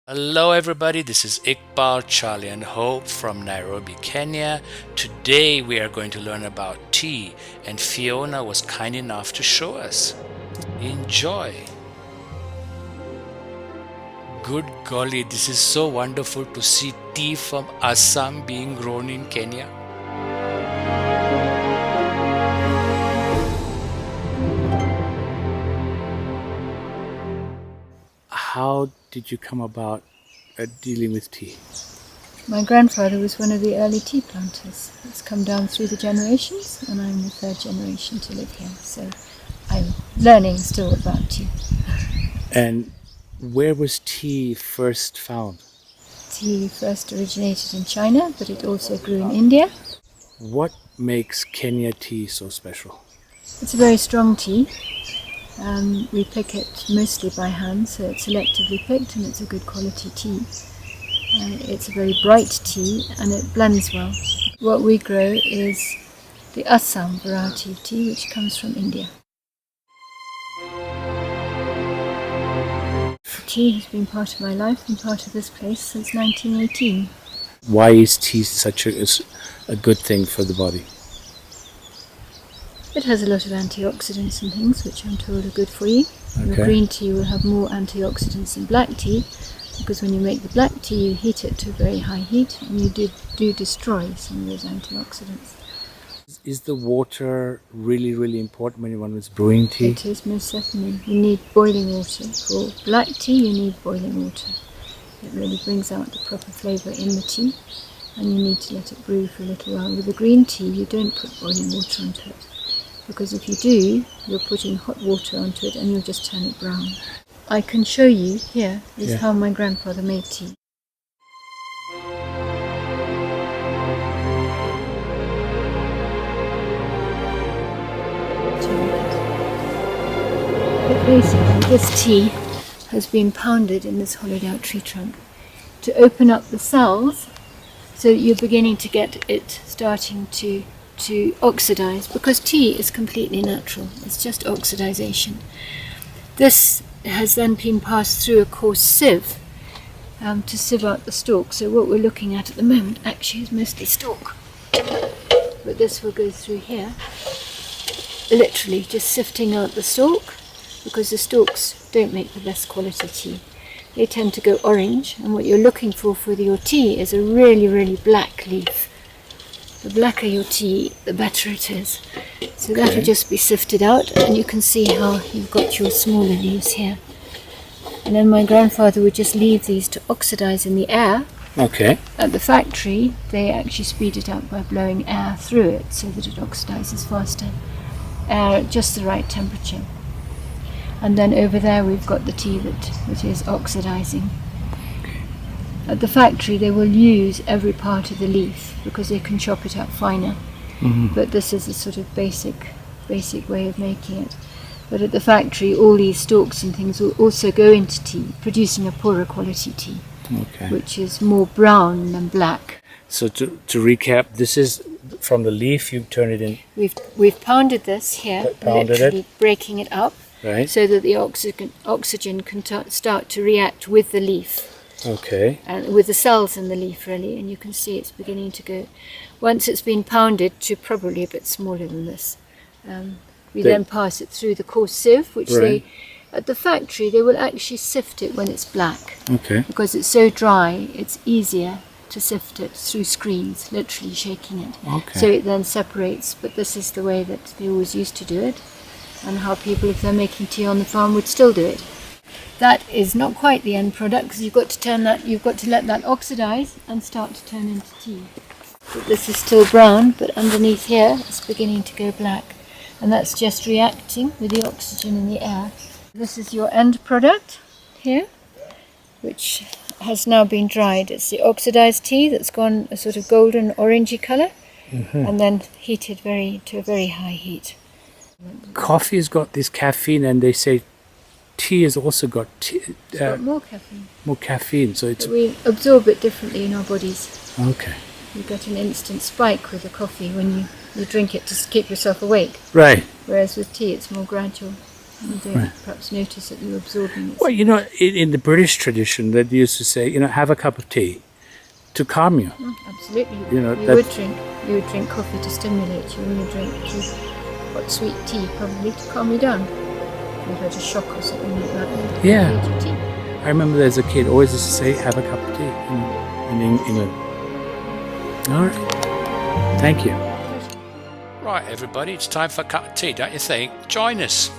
Hello, everybody. This is Iqbal, Charlie, and Hope from Nairobi, Kenya. Today we are going to learn about tea, and Fiona was kind enough to show us. Enjoy. Good golly, this is so wonderful to see tea from Assam being grown in Kenya. How did you come about dealing with tea? My grandfather was one of the early tea planters. It's come down through the generations, and I'm the third generation to live here, so I'm learning still about tea. And where was tea first found? Tea first originated in China, but it also grew in India. What makes Kenya tea so special? It's a very strong tea. We pick it mostly by hand, so it's selectively picked, and it's a good quality tea. It's a very bright tea, and it blends well. What we grow is the Assam variety of tea, which comes from India. Tea has been part of my life and part of this place since 1918. Why is tea such a good thing for the body? It has a lot of antioxidants and things which I'm told are good for you. Okay. Your green tea will have more antioxidants than black tea, because when you make the black tea you heat it to a very high heat and you do destroy some of those antioxidants. Is the water really important when one is brewing tea? It is, most certainly. You need boiling water. For black tea you need boiling water. It really brings out the proper flavour in the tea, and you need to let it brew for a little while. With the green tea you don't put boiling water onto it, because if you do, you're putting hot water onto it and you'll just turn it brown. I can show you here is how my grandfather made tea. But basically this tea has been pounded in this hollowed out tree trunk to open up the cells, so that you're beginning to get it starting to oxidize, because tea is completely natural. It's just oxidization. This has then been passed through a coarse sieve to sieve out the stalk. So what we're looking at the moment actually is mostly stalk, but this will go through here, literally just sifting out the stalk, because the stalks don't make the best quality tea. They tend to go orange, and what you're looking for your tea is a really black leaf. The blacker your tea, the better it is. So that will just be sifted out, and you can see how you've got your smaller leaves here. And then my grandfather would just leave these to oxidize in the air. Okay. At the factory, they actually speed it up by blowing air through it so that it oxidizes faster. Air at just the right temperature. And then over there we've got the tea that is oxidizing. At the factory they will use every part of the leaf because they can chop it up finer. But this is a sort of basic way of making it. But at the factory all these stalks and things will also go into tea, producing a poorer quality tea, which is more brown than black. So to recap, this is from the leaf, you turn it in. We've pounded this here, literally breaking it up, right, so that the oxygen can start to react with the leaf. Okay. And with the cells in the leaf, really, and you can see it's beginning to go. Once it's been pounded to probably a bit smaller than this, we then pass it through the coarse sieve, which at the factory they will actually sift it when it's black. Okay. Because it's so dry, it's easier to sift it through screens, literally shaking it. Okay. So it then separates, but this is the way that they always used to do it, and how people, if they're making tea on the farm, would still do it. That is not quite the end product, because you've got to let that oxidize and start to turn into tea. But this is still brown, but underneath here it's beginning to go black, and that's just reacting with the oxygen in the air. This is your end product here, which has now been dried. It's the oxidized tea that's gone a sort of golden orangey color, and then heated to a very high heat. Coffee has got this caffeine, and they say tea has also got it's got more caffeine. More caffeine, so it's. But we absorb it differently in our bodies. Okay. You get an instant spike with the coffee when you drink it to keep yourself awake. Right. Whereas with tea, it's more gradual. You don't perhaps notice that you're absorbing it. Well, in the British tradition, they used to say, have a cup of tea to calm you. Absolutely. You would drink coffee to stimulate you, and you drink hot sweet tea probably to calm you down. If you had a shock or something like that. Yeah. You need tea. I remember as a kid always used to say, have a cup of tea in England. All right. Thank you. Right, everybody, it's time for a cup of tea, don't you think? Join us.